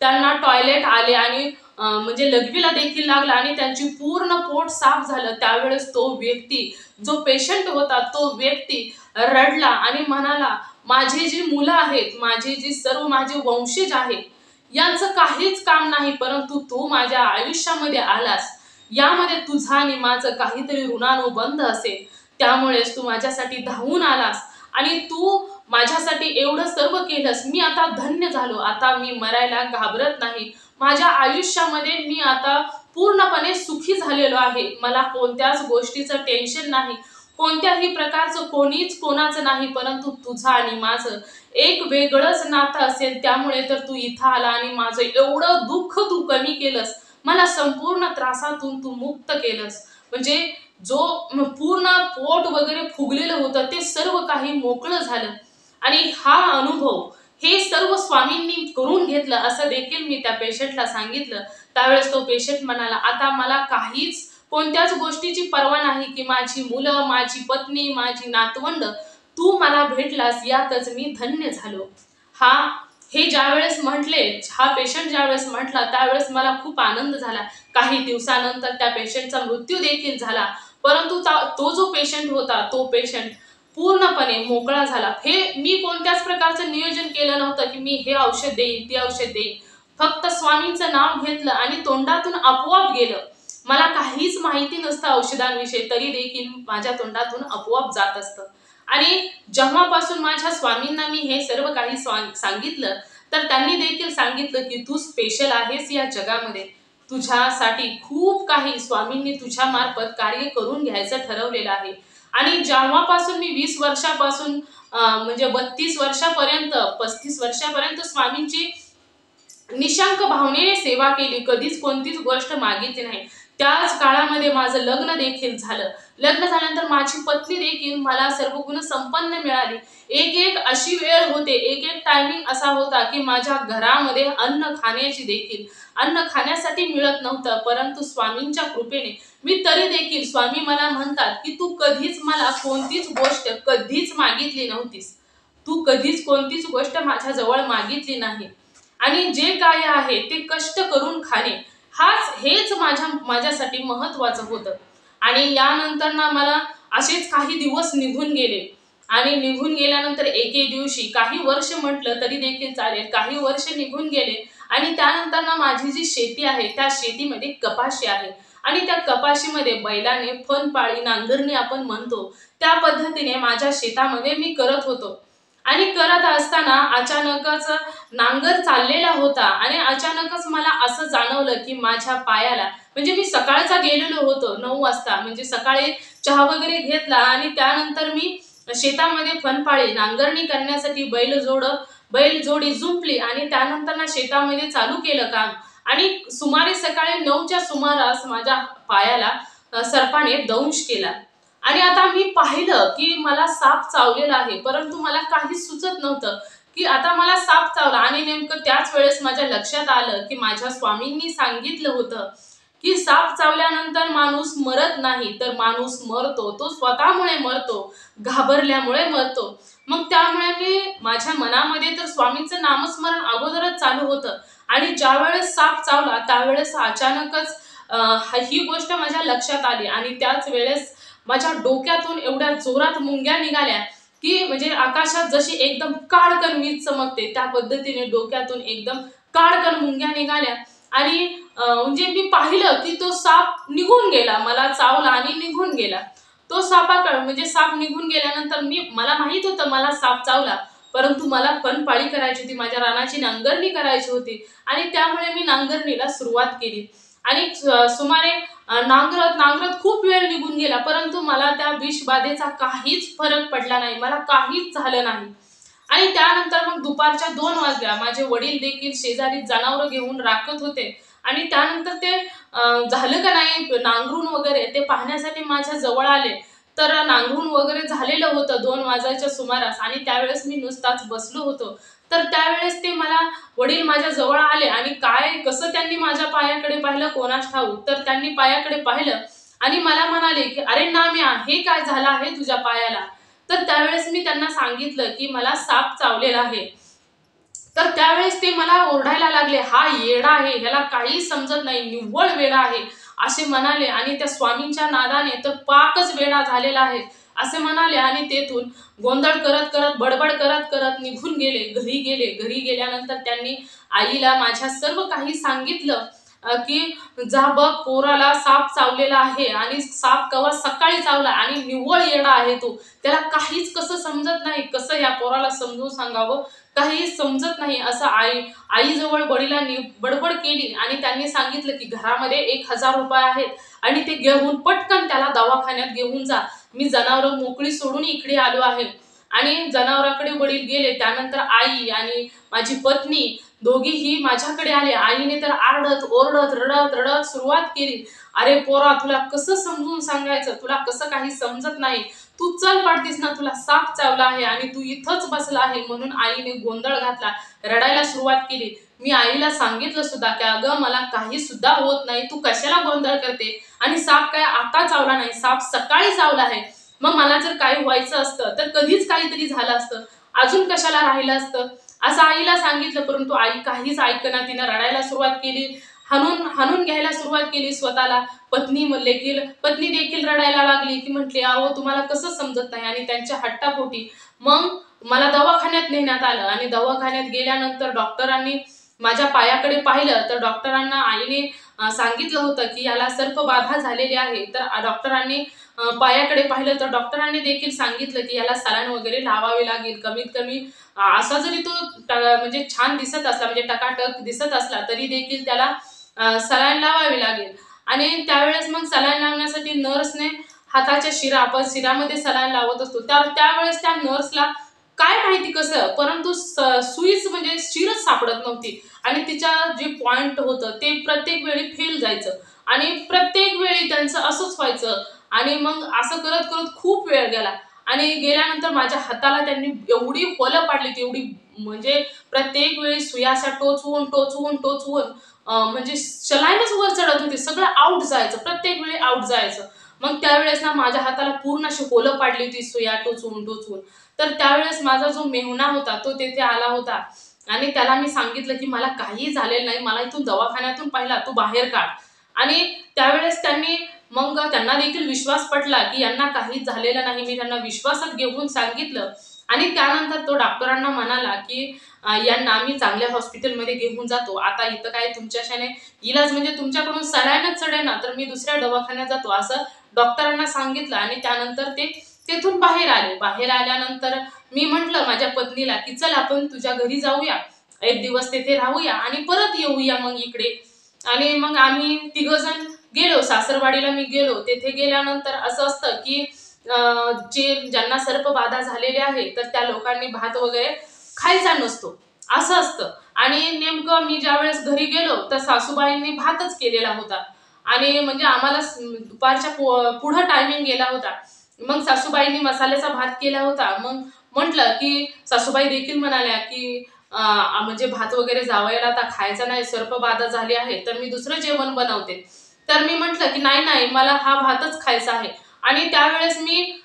त्यांना टॉयलेट आले आणि म्हणजे लघवीला देखील लागला आणि त्यांची पूर्ण पोट साफ झालं. त्यावेळेस तो व्यक्ती जो पेशंट होता तो व्यक्ती रडला आणि म्हणाला, माझी जी मुलं आहेत, माझी जी सर्व माझे वंशज आहेत, यांचं काहीच काम नाही, परंतु तू माझ्या आयुष्यामध्ये आलास, यामध्ये तुझा आणि माझं काहीतरी ऋणानुबंध असेल, त्यामुळेच तू माझ्यासाठी धावून आलास आणि तू माझ्यासाठी एवढं सर्व केलंस. मी आता धन्य झालो. आता मी मरायला घाबरत नाही. माझ्या आयुष्यामध्ये मी आता पूर्णपणे सुखी झालेलो आहे. मला कोणत्याच गोष्टीचं टेन्शन नाही, कोणत्याही प्रकारचं कोणीच कोणाचं नाही, परंतु तुझं आणि माझं एक वेगळंच नातं असेल, त्यामुळे तर तू इथं आला आणि माझं एवढं दुःख तू कमी केलंस, मला संपूर्ण त्रासातून तू मुक्त केलंस. म्हणजे जो पूर्ण पोट वगैरे फुगलेलं होतं ते सर्व काही मोकळं झालं. आणि हा अनुभव हे सर्व स्वामींनी करून घेतलं असं देखील मी त्या पेशंटला सांगितलं. त्यावेळेस तो पेशंट म्हणाला, आता मला काहीच कोणत्याच गोष्टीची पर्वा नाही की माझी मुलं, माझी पत्नी, माझी नातवंड तू मला भेटलास, यातच मी धन्य झालो. हा हे ज्यावेळेस म्हटले, हा पेशंट ज्यावेळेस म्हटला त्यावेळेस मला खूप आनंद झाला. काही दिवसानंतर त्या पेशंटचा मृत्यू देखील झाला, परंतु तो जो पेशंट होता तो पेशंट पूर्णपणे मोकळा झाला. हे मी कोणत्याच प्रकारचं नियोजन केलं नव्हतं की मी हे औषध देईन, ते औषध देईन. फक्त स्वामींचं नाव घेतलं आणि तोंडातून आपोआप गेलं. मला काहीच माहिती नसतं औषधांविषयी, तरी देखील माझ्या तोंडातून आपोआप जात असतं. आणि जेव्हापासून माझ्या स्वामींना मी हे सर्व काही सांगितलं, तर त्यांनी देखील सांगितलं की तू स्पेशल आहेस या जगामध्ये. तुझ्यासाठी खूप काही स्वामींनी तुझ्या मार्फत कार्य करून घ्यायचं ठरवलेलं आहे. आणि जेव्हापासून मी 20 वर्षापासून म्हणजे 32 वर्षापर्यंत 35 वर्षापर्यंत स्वामींची निशंक भावनेने सेवा केली, कधीच कोणतीच गोष्ट मागितली नाही. त्याच काळामध्ये माझं लग्न देखील झालं. लग्न झाल्यानंतर माझी पत्नी देखील मला सर्व गुण संपन्न मिळाली. एक एक अशी वेळ होते, एक एक टायमिंग असा होता की माझ्या घरामध्ये अन्न खाण्यासाठी मिळत नव्हतं, परंतु स्वामींच्या कृपेने मी तरी देखील स्वामी मला म्हणतात की तू कधीच मला कोणतीच गोष्ट कधीच मागितली नव्हतीस, तू कधीच कोणतीच गोष्ट माझ्या जवळ मागितली नाही आणि जे काय आहे ते कष्ट करून खाणे हेच माझ्यासाठी महत्वाचं होतं. आणि यानंतर ना मला असेच काही दिवस निघून गेले आणि निघून गेल्यानंतर एके दिवशी काही वर्ष म्हटलं तरी देखील चालेल, काही वर्ष निघून गेले आणि त्यानंतर ना माझी जी शेती आहे त्या शेतीमध्ये कपाशी आहे आणि त्या कपाशीमध्ये बैलाने फनपाळी नांगरणी आपण म्हणतो त्या पद्धतीने माझ्या शेतामध्ये मी करत होतो. आणि करत असताना अचानकच नांगर चाललेला होता आणि अचानकच मला असं जाणवलं की माझ्या पायाला, म्हणजे मी सकाळचा गेलेलो होतो 9 वाजता, म्हणजे सकाळी चहा वगैरे घेतला आणि त्यानंतर मी शेतामध्ये फनपाळी नांगरणी करण्यासाठी बैलजोडी जुंपली आणि त्यानंतर ना शेतामध्ये चालू केलं काम. आणि सुमारे सकाळी 9च्या सुमारास माझ्या पायाला सर्पाने दंश केला. आणि आता मी पाहिलं की मला साप चावलेला आहे, परंतु मला काहीच सुचत नव्हतं की आता मला साप चावला. आणि नेमकं त्याच वेळेस माझ्या लक्षात आलं की माझ्या स्वामींनी सांगितलं होतं की साप चावल्यानंतर माणूस मरत नाही, तर माणूस मरतो, तो स्वतःमुळे मरतो, घाबरल्यामुळे मरतो. मग त्यामुळे मी माझ्या मनामध्ये तर स्वामींचं नामस्मरण अगोदरच चालू होतं आणि ज्या वेळेस साप चावला त्यावेळेस अचानकच ही गोष्ट माझ्या लक्षात आली आणि त्याच वेळेस माझ्या डोक्यातून एवढ्या जोरात मुंग्या निघाल्या की म्हणजे आकाशात जशी एकदम काळकन वीज चमकते त्या पद्धतीने डोक्यातून एकदम काळकन मुंग्या निघाल्या. आणि म्हणजे मी पाहिलं की तो साप निघून गेला, मला चावला आणि निघून गेला. तो म्हणजे साप निघून गेल्यानंतर मला माहित होतं मला साप चावला, परंतु मला फनपाळी करायची होती, माझ्या रानाची नांगरणी करायची होती आणि त्यामुळे मी नांगरणीला सुरुवात केली. आणि सुमारे नांगरत खूप वेळ निघून गेला, परंतु मला त्या विषबाधेचा काहीच फरक पडला नाही, मला काहीच झालं नाही. आणि त्यानंतर मग दुपारच्या 2 वाजल्या. माझे वडील देखील शेजारी जनावरं घेऊन राखत होते आणि त्यानंतर ते झालं का नाही नांगरून वगैरे ते पाहण्यासाठी माझ्या जवळ आले. तर नांगरून वगैरे झालेलं होतं 2 वाजायच्या सुमारास आणि त्यावेळेस मी नुसताच बसलो होतो. तर त्यावेळेस ते मला वडील माझ्या जवळ आले आणि काय कसं त्यांनी माझ्या पायाकडे पाहिलं कोणास ठाऊक. तर त्यांनी पायाकडे पाहिलं आणि मला म्हणाले की "अरे नाम्या, हे काय झालं आहे तुझ्या पायाला?" तर त्यावेळेस मी त्यांना सांगितलं की मला साप चावलेला आहे. तर त्यावेळेस ते मला ओरडायला लागले, "हा येडा आहे, ह्याला काही समजत नाही, निव्वळ वेडा आहे," असे म्हणाले आणि त्या स्वामींच्या नादाने तर पाकच वेडा झालेला आहे असे म्हणाले आणि तेथून गोंधळ करत करत बडबड करत करत निघून गेले. घरी गेले. घरी गेल्यानंतर त्यांनी आईला माझ्या सर्व काही सांगितलं की जा बघ पोराला साप चावलेला आहे आणि साप कवा सकाळी चावला आणि निव्वळ येडा आहे तो, त्याला काहीच कसं समजत नाही, कसं या पोराला समजून सांगावं काही समजत नाही असं आईजवळ वडिलांनी बडबड केली आणि त्यांनी सांगितलं की घरामध्ये 1000 रुपये आहेत आणि ते घेऊन पटकन त्याला दवाखान्यात घेऊन जा. मी जनावरं मोकळी सोडून इकडे आलो आहे. आणि जनावराकडे वडील गेले. त्यानंतर आई आणि माझी पत्नी दोघीही माझ्याकडे आले. आईने तर आरडत ओरडत रडत रडत सुरुवात केली, "अरे पोरा, तुला कसं समजून सांगायचं, तुला कसं काही समजत नाही, तू चल पाडतीस ना, तुला साप चावला आहे आणि तू इथंच बसला आहे." म्हणून आईने गोंधळ घातला, रडायला सुरुवात केली. मी आईला सांगितलं सुद्धा की "अगं मला काही सुद्धा होत नाही, तू कशाला गोंधळ करते आणि साप काय आता चावला नाही, साप सकाळी चावला आहे. मग मला जर काही व्हायचं असतं तर कधीच काहीतरी झालं असतं, अजून कशाला राहिलं असतं." असं आईला सांगितलं, परंतु आई काहीच ऐकेना. तिनं रडायला सुरुवात केली, हाणून हाणून घ्यायला सुरुवात केली स्वतःला. पत्नी देखील रडायला लागली की म्हटली, "अहो तुम्हाला कसं समजत नाही?" आणि त्यांच्या हट्टापोटी मग मला दवाखान्यात नेण्यात आलं आणि दवाखान्यात गेल्यानंतर डॉक्टरांनी माझ्या पायाकडे पाहिलं. तर डॉक्टरांना आईने सांगितलं होतं की याला सर्पबाधा झालेली आहे. तर डॉक्टरांनी पायाकडे पाहिलं तर डॉक्टरांनी देखील सांगितलं की याला सलाईन वगैरे लावावे लागेल. कमीत कमी असा जरी तो म्हणजे छान दिसत असला, म्हणजे टकाटक दिसत असला, तरी देखील त्याला सलाईन लावावी लागेल. आणि त्यावेळेस मग सलाईन लावण्यासाठी नर्सने हाताच्या शिरा, आपण शिरामध्ये सलाईन लावत असतो, तर त्यावेळेस त्या नर्सला काय माहिती कसं, परंतु सुईच म्हणजे शिरच सापडत नव्हती आणि तिच्या जे पॉइंट होतं ते प्रत्येक वेळी फेल जायचं आणि प्रत्येक वेळी त्यांचं असंच व्हायचं. आणि मग असं करत करत खूप वेळ गेला आणि गेल्यानंतर माझ्या हाताला त्यांनी एवढी होलं पाडली, तेवढी म्हणजे प्रत्येक वेळी सुया अशा टोचवून टोचवून टोचवून म्हणजे सलाईनच वर चढत होती, सगळं आउट जायचं, प्रत्येक वेळी आउट जायचं. मग त्यावेळेस ना माझ्या हाताला पूर्ण अशी होलं पाडली होती सुया टोचवून टोचवून. तर त्यावेळेस माझा जो मेहुणा होता तो तेथे आला होता आणि त्याला मी सांगितलं की मला काही झालेलं नाही, मला इथून दवाखान्यातून पाहिला, तू बाहेर काढ. आणि त्यावेळेस त्यांना देखील विश्वास पटला की यांना काहीच झालेलं नाही. मी त्यांना विश्वासात घेऊन सांगितलं आणि त्यानंतर तो डॉक्टरांना म्हणाला की यांना आम्ही चांगल्या हॉस्पिटलमध्ये घेऊन जातो. आता इथं काय तुमच्याशाने इलाज म्हणजे तुमच्याकडून सलाईनच चढेना, तर मी दुसऱ्या दवाखान्यात जातो असं डॉक्टरांना सांगितलं आणि त्यानंतर ते तेथून बाहेर आले. बाहेर आल्यानंतर मी म्हटलं माझ्या पत्नीला की चल आपण तुझ्या घरी जाऊया, 1 दिवस तेथे राहूया आणि परत येऊया मग इकडे. आणि मग आम्ही तिघजण गेलो, सासरवाडीला मी गेलो. तेथे गेल्यानंतर असं असतं की ज्यांना सर्पबाधा झालेली आहे तर त्या लोकांनी भात वगैरे खायचा नसतो, असं असतं. आणि नेमकं मी ज्यावेळेस घरी गेलो तर सासूबाईंनी भातच केलेला होता आणि म्हणजे आम्हाला दुपारच्या पुढं टायमिंग गेला होता. मग सासूबाईंनी मसाल्याचा भात केला होता. मग म्हटलं की सासूबाई देखील म्हणाल्या की म्हणजे भात वगैरे जावयाला आता खायचा नाही, सर्पबाधा झाली आहे, तर मी दुसरं जेवण बनवते. तर मी म्हटलं की नाही नाही, मला हा भातच खायचा आहे. आणि त्यावेळेस मी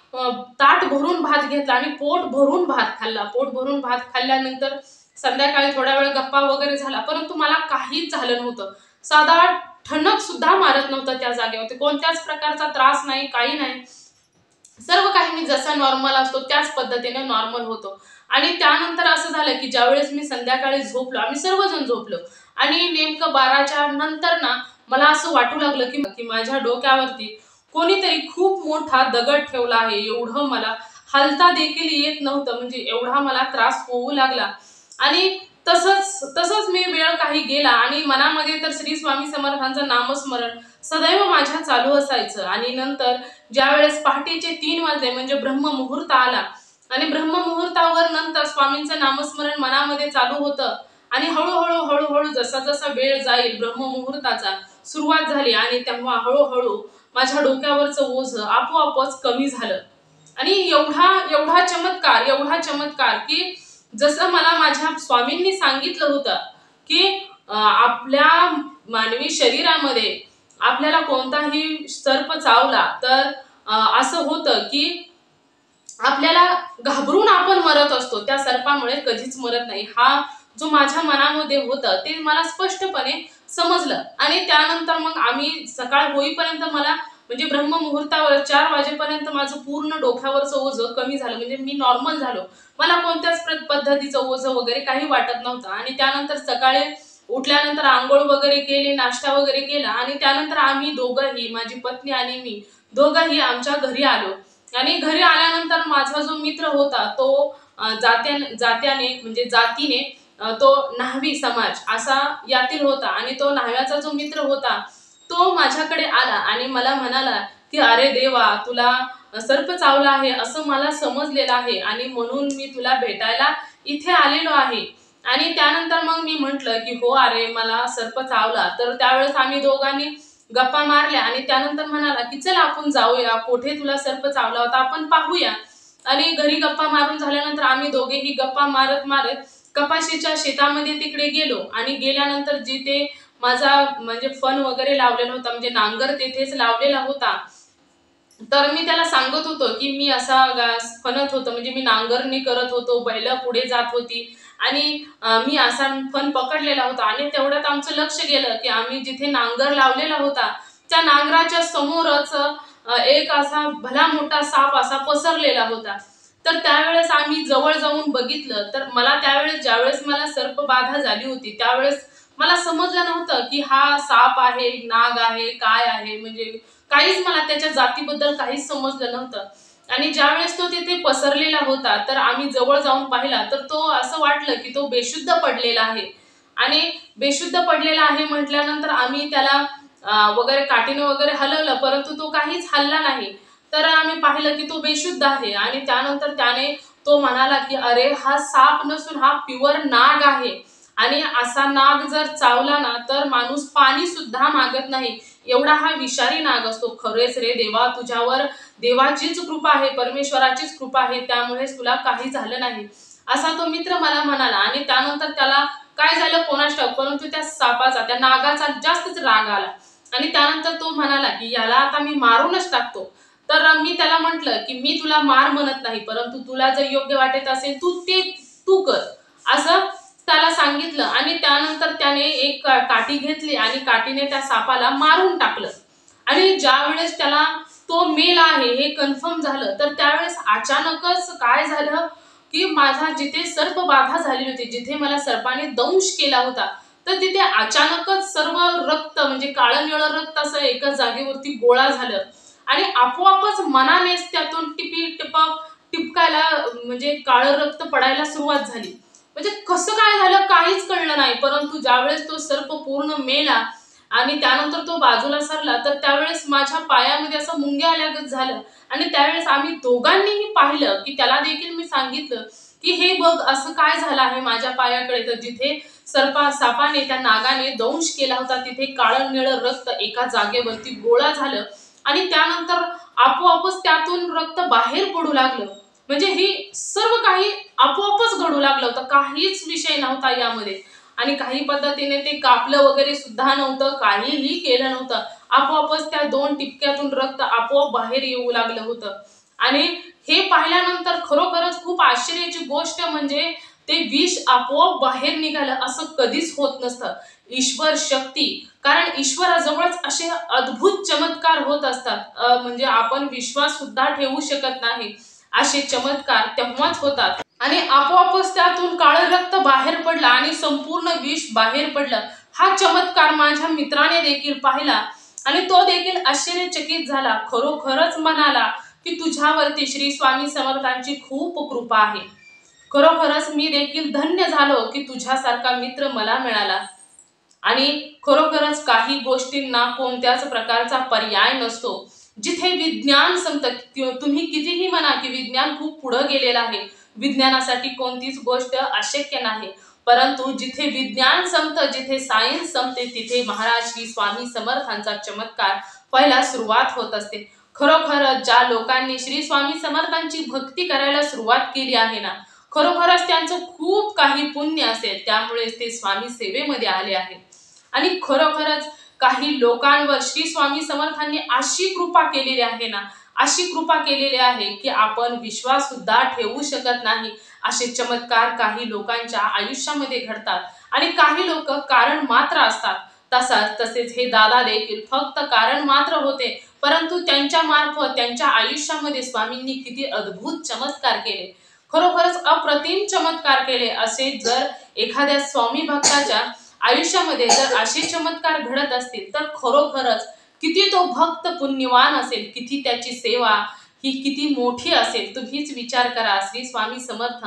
ताट भरून भात घेतला आणि पोट भरून भात खाल्ला. पोट भरून भात खाल्ल्यानंतर संध्याकाळी थोडा वेळ गप्पा वगैरे झाला, परंतु मला काहीच झालं नव्हतं. साधा ठणक सुद्धा मारत नव्हतं त्या जागेवरती, कोणत्याच प्रकारचा त्रास नाही, काही नाही. सर्व काही मी जसा नॉर्मल असतो त्याच पद्धतीने नॉर्मल होतो. आणि त्यानंतर असं झालं की ज्यावेळेस मी संध्याकाळी झोपलो, आम्ही सर्वजण झोपलो आणि नेमकं 12च्या नंतर ना मला असं वाटू लागलं की माझ्या डोक्यावरती कोणीतरी खूप मोठा दगड ठेवला आहे. एवढं मला हलता देखील येत नव्हतं, म्हणजे एवढा मला त्रास होऊ लागला. आणि तसंच तसंच मी वेळ काही गेला आणि मनामध्ये तर श्री स्वामी समर्थांचं नामस्मरण सदैव माझ्या चालू असायचं. आणि नंतर ज्यावेळेस पहाटेचे 3 वाजले म्हणजे ब्रह्ममुहूर्त आला आणि ब्रह्ममुहूर्तावर नंतर स्वामींचं नामस्मरण मनामध्ये चालू होतं आणि हळूहळू हळूहळू जसा जसा वेळ जाईल ब्रह्ममुहूर्ताचा सुरुवात झाली आणि तेव्हा हळूहळू माझ्या डोक्यावरचं ओझं आपोआपच कमी झालं. आणि एवढा एवढा चमत्कार की जसं मला माझ्या स्वामींनी सांगितलं होतं की आपल्या मानवी शरीरामध्ये आपल्याला कोणताही सर्प चावला तर असं होतं की आपल्याला घाबरून आपण मरत असतो, त्या सर्पामुळे कधीच मरत नाही. हा जो माझ्या मनामध्ये होतं ते मला स्पष्टपणे समजलं. आणि त्यानंतर मग आम्ही सकाळ होईपर्यंत मला म्हणजे ब्रह्म मुहूर्तावर 4 वाजेपर्यंत माझं पूर्ण डोक्यावरचं ओझं कमी झालं, म्हणजे मी नॉर्मल झालो. मला कोणत्याच पद्धतीचं ओझं वगैरे काही वाटत नव्हतं. आणि त्यानंतर सकाळी उठल्यानंतर आंघोळ वगैरे केली, नाश्ता वगैरे केला आणि त्यानंतर आम्ही दोघंही, माझी पत्नी आणि मी दोघंही आमच्या घरी आलो. आणि घरी आल्यानंतर माझा जो मित्र होता तो जात्याने म्हणजे जातीने तो न्हावी समाज असा यातील होता. आणि तो न्हाव्याचा जो मित्र होता तो माझ्याकडे आला आणि मला म्हणाला की अरे देवा, तुला सर्प चावला आहे असं मला समजलेलं आहे आणि म्हणून मी तुला भेटायला इथे आलेलो आहे. आणि त्यानंतर मग मी म्हंटल की हो अरे, मला सर्प चावला. तर त्यावेळेस आम्ही दोघांनी गप्पा मारल्या आणि त्यानंतर म्हणाला की चल आपण जाऊया, कोठे तुला सर्प चावला होता आपण पाहूया. आणि घरी गप्पा मारून झाल्यानंतर आम्ही दोघेही गप्पा मारत मारत कपाशीच्या शेतामध्ये तिकडे गेलो. आणि गेल्यानंतर जिथे माझा म्हणजे फन वगैरे लावलेला होता, म्हणजे नांगर तेथेच लावलेला होता, तर मी त्याला सांगत होतो की मी असा फनत होतो, म्हणजे मी नांगरणी करत होतो, बैल पुढे जात होती आणि मी असा फन पकडलेला होता. आणि तेवढ्यात आमचं लक्ष गेलं की आम्ही जिथे नांगर लावलेला होता त्या नांगराच्या समोरच एक असा भला मोठा साप असा पसरलेला होता. तर त्यावेळेस आम्ही जवळ जाऊन बघितलं तर मला त्यावेळेस, ज्यावेळेस मला सर्पबाधा झाली होती त्यावेळेस मला समजलं नव्हतं की हा साप आहे, नाग आहे, काय आहे, म्हणजे काहीच मला त्याच्या जातीबद्दल काहीच समजलं नव्हतं. आणि ज्यावेळेस तो तिथे पसरलेला होता तर आम्ही जवळ जाऊन पाहिला तर तो असं वाटलं की तो बेशुद्ध पडलेला आहे. आणि बेशुद्ध पडलेला आहे म्हटल्यानंतर आम्ही त्याला वगैरे काठीने वगैरे हलवलं, परंतु तो काहीच हलला नाही. तर आम्ही पाहिलं की तो बेशुद्ध आहे. आणि त्यानंतर त्याने तो म्हणाला की अरे, हा साप नसून हा प्युअर नाग आहे आणि असा नाग जर चावला ना तर माणूस पाणी सुद्धा मागत नाही, एवढा हा विषारी नाग असतो. खरेच रे देवा, तुझ्यावर देवाचीच कृपा आहे, परमेश्वराचीच कृपा आहे, त्यामुळेच तुला काही झालं नाही, असा तो मित्र मला म्हणाला. आणि त्यानंतर त्याला काय झालं कोणास ठाऊक, परंतु त्या सापाचा, त्या नागाचा जास्तच राग आला. आणि त्यानंतर तो म्हणाला की याला आता मी मारूनच टाकतो. तर मी त्याला म्हटलं की मी तुला मार म्हणत नाही, परंतु तुला जर योग्य वाटत असेल तू कर, असं त्याला सांगितलं. आणि त्यानंतर त्याने एक काठी घेतली आणि काठीने त्या सापाला मारून टाकलं. आणि ज्या वेळेस त्याला तो मेला आहे हे कन्फर्म झालं तर त्यावेळेस अचानकच काय झालं की माझा जिथे सर्प बाधा झाली होती, जिथे मला सर्पाने दंश केला होता, तर तिथे अचानकच सर्व रक्त म्हणजे काळं निळं रक्त असं एका जागेवरती गोळा झालं. आणि आपोआपच मनानेच त्यातून टिपकायला म्हणजे काळं रक्त पडायला सुरुवात झाली. म्हणजे कसं काय झालं काहीच कळलं नाही. परंतु ज्यावेळेस तो सर्प पूर्ण मेला आणि त्यानंतर तो बाजूला सरला तर त्यावेळेस माझ्या पायामध्ये असं मुंग्या आल्यागत झालं. आणि त्यावेळेस आम्ही दोघांनीही पाहिलं की त्याला देखील मी सांगितलं की हे बघ असं काय झालं आहे माझ्या पायाकडे. तर जिथे सापाने, त्या नागाने दंश केला होता तिथे काळं निळं रक्त एका जागेवरती गोळा झालं. आणि त्यानंतर आपोआपच त्यातून रक्त बाहेर पडू लागलं. म्हणजे ही सर्व काही आपोआपच घडू लागलं होतं, काहीच विषय नव्हता यामध्ये. आणि काही पद्धतीने ते कापलं वगैरे सुद्धा नव्हतं, काहीही केलं नव्हतं, आपोआपच त्या 2 टिपक्यातून रक्त आपोआप बाहेर येऊ लागलं होतं. आणि हे पाहिल्यानंतर खरोखरच खूप आश्चर्याची गोष्ट म्हणजे ते विष आपोआप बाहेर निघालं, असं कधीच होत नसतं. ईश्वर शक्ती, कारण ईश्वराजवळच असे अद्भुत चमत्कार होत असतात, म्हणजे आपण विश्वास सुद्धा ठेवू शकत नाही असे चमत्कार तेव्हाच होतात. आणि आपोआपच त्यातून काळं रक्त बाहेर पडलं आणि संपूर्ण विष बाहेर पडलं. हा चमत्कार माझ्या मित्राने देखील पाहिला आणि तो देखील आश्चर्यचकित झाला. खरोखरच म्हणाला की तुझ्यावरती श्री स्वामी समर्थांची खूप कृपा आहे. खरोखरच मी देखील धन्य झालो की तुझ्यासारखा मित्र मला मिळाला. आणि खरोखरच काही गोष्टींना कोणत्याच प्रकारचा पर्याय नसतो. जिथे विज्ञान संपतं, तुम्ही कितीही म्हणा की विज्ञान खूप पुढे गेलेलं आहे, विज्ञानासाठी कोणतीच गोष्ट अशक्य नाही, परंतु जिथे विज्ञान संपतं, जिथे सायन्स संपते, तिथे महाराज श्री स्वामी समर्थांचा चमत्कार पहिला सुरुवात होत असते. खरोखरच ज्या लोकांनी श्री स्वामी समर्थांची भक्ती करायला सुरुवात केली आहे ना, खरोखरच त्यांचं खूप काही पुण्य असेल, त्यामुळे ते स्वामी सेवेमध्ये आले आहेत. आणि खरोखरच काही लोकांवर श्री स्वामी समर्थांनी अशी कृपा केलेली आहे ना, अशी कृपा केलेली आहे की आपण विश्वास सुद्धा ठेवू शकत नाही. असे चमत्कार काही लोकांच्या आयुष्यामध्ये घडतात आणि काही लोक कारण मात्र असतात. तसेच हे दादा देखील फक्त कारण मात्र होते, परंतु त्यांच्या मार्फत त्यांच्या आयुष्यामध्ये स्वामींनी किती अद्भुत चमत्कार केले, खरोखरच अप्रतिम चमत्कार केले. असे जर एखाद्या स्वामी भक्ताच्या आयुष्यामध्ये जर असे चमत्कार घडत असतील तर खरोखरच किती तो भक्त पुण्यवान असेल, किती त्याची सेवा ही किती मोठी असेल. तुम्हीच विचार करा, श्री स्वामी समर्थ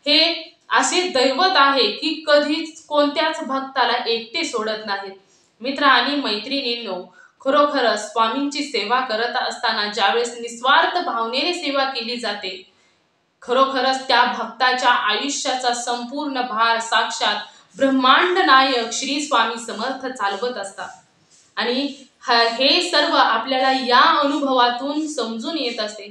हे असे दैवत आहे की कधीच कोणत्याच भक्ताला एकटे सोडत नाहीत. मित्र आणि मैत्रिणींनो, खरोखरच स्वामींची सेवा करत असताना ज्यावेळेस निस्वार्थ भावनेने सेवा केली जाते, खरोखरच त्या भक्ताच्या आयुष्याचा संपूर्ण भार साक्षात ब्रह्मांड नायक श्री स्वामी समर्थ चालवत असतात. आणि हे सर्व आपल्याला या अनुभवातून समजून येत असते.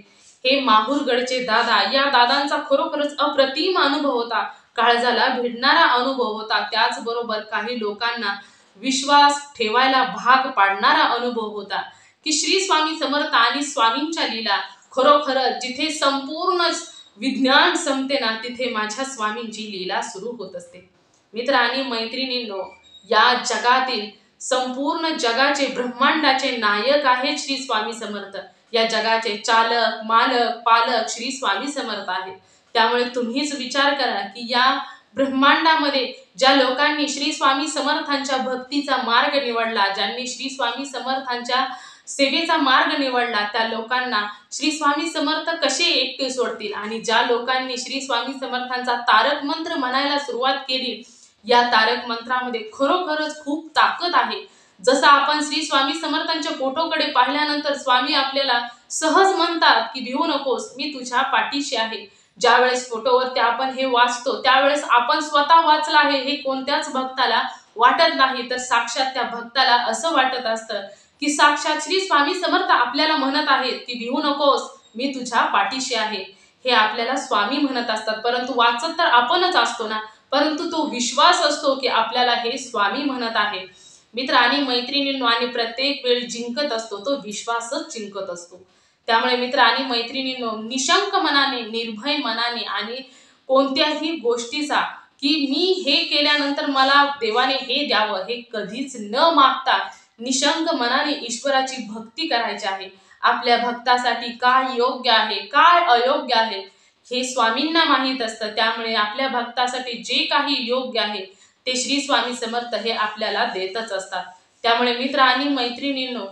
हे माहूरगडचे दादा, या दादांचा खरोखरच अप्रतिम अनुभव होता, काळजाला भिडणारा अनुभव होता. त्याचबरोबर काही लोकांना विश्वास ठेवायला भाग पाडणारा अनुभव होता की श्री स्वामी समर्थ आणि स्वामींच्या लीला, खरोखरच जिथे संपूर्ण विज्ञान संपते ना, तिथे माझ्या स्वामींची लीला सुरू होत असते. मित्र आणि मैत्रिणींनो, या जगातील संपूर्ण जगाचे ब्रह्मांडाचे नायक आहेत श्री स्वामी समर्थ. या जगाचे चालक, मालक, पालक श्री स्वामी समर्थ आहेत. त्यामुळे तुम्हीच विचार करा की या ब्रह्मांडामध्ये ज्या लोकांनी श्री स्वामी समर्थांच्या भक्तीचा मार्ग निवडला, ज्यांनी श्री स्वामी समर्थांच्या सेवेचा मार्ग निवडला, त्या लोकांना श्री स्वामी समर्थ कसे एकटे सोडतील. आणि ज्या लोकांनी श्री स्वामी समर्थांचा तारक मंत्र म्हणायला सुरुवात केली, या तारक मंत्रामध्ये खरोखरच खूप ताकद आहे. जसं आपण श्री स्वामी समर्थांच्या फोटोकडे पाहिल्यानंतर स्वामी आपल्याला सहज म्हणतात की भिवू नकोस, मी तुझ्या पाठीशी आहे. ज्यावेळेस फोटोवरती आपण हे वाचतो, त्यावेळेस आपण स्वतः वाचलं आहे हे कोणत्याच भक्ताला वाटत नाही, तर साक्षात त्या भक्ताला असं वाटत असतं की साक्षात श्री स्वामी समर्थ आपल्याला म्हणत आहेत की भिवू नकोस, मी तुझ्या पाठीशी आहे. हे आपल्याला स्वामी म्हणत असतात, परंतु वाचत तर आपणच असतो ना, परंतु तो विश्वास असतो की आपल्याला हे स्वामी म्हणत आहे. मित्र आणि मैत्रिणींनो, आणि प्रत्येक वेळी जिंकत असतो तो विश्वासच जिंकत असतो. त्यामुळे मित्र आणि मैत्रिणींनो, निशंक मनाने, निर्भय मनाने आणि कोणत्याही गोष्टीचा की मी हे केल्यानंतर मला देवाने हे द्यावं हे कधीच न मागता निशंक मनाने ईश्वराची भक्ती करायची आहे. आपल्या भक्तासाठी काय योग्य आहे, काय अयोग्य आहे हे स्वामींना माहीत असतं. त्यामुळे आपल्या भक्तासाठी जे काही योग्य आहे ते श्री स्वामी समर्थ हे आपल्याला देतच असतात. त्यामुळे मित्र आणि मैत्रिणींनो,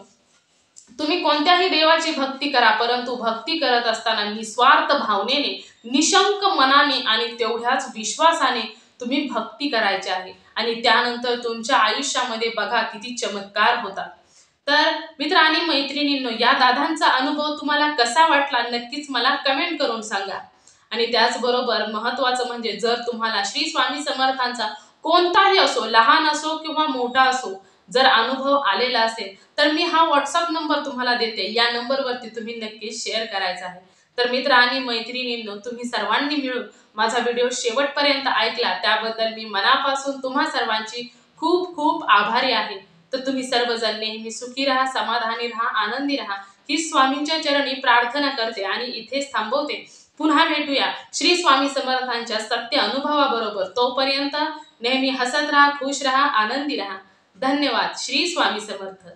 तुम्ही कोणत्याही देवाची भक्ती करा, परंतु भक्ती करत असताना निस्वार्थ भावनेने, निशंक मनाने आणि तेवढ्याच विश्वासाने तुम्ही भक्ती करायची आहे. आणि त्यानंतर तुमच्या आयुष्यामध्ये बघा किती चमत्कार होतात. तर मित्र आणि मैत्रिणींनो, या दादांचा अनुभव तुम्हाला कसा वाटला नक्कीच मला कमेंट करून सांगा. आणि त्याचबरोबर महत्त्वाचं म्हणजे जर तुम्हाला श्री स्वामी समर्थांचा कोणताही असो, लहान असो किंवा मोठा असो, जर अनुभव आलेला असेल तर मी हा व्हॉट्सअप नंबर तुम्हाला देते. या नंबरवरती तुम्ही नक्कीच शेअर करायचा आहे. तर मित्र आणि मैत्रिणींनो, तुम्ही सर्वांनी मिळून माझा व्हिडिओ शेवटपर्यंत ऐकला त्याबद्दल मी मनापासून तुम्हा सर्वांची खूप खूप आभारी आहे. तर तुम्ही सर्वजण नेहमी सुखी राहा, समाधानी राहा, आनंदी राहा ही स्वामींच्या चरणी प्रार्थना करते आणि इथेच थांबवते. पुन्हा भेटूया श्री स्वामी समर्थांच्या सत्य अनुभवाबरोबर. तोपर्यंत नेहमी हसत राहा, खुश राहा, आनंदी राहा. धन्यवाद. श्री स्वामी समर्थ.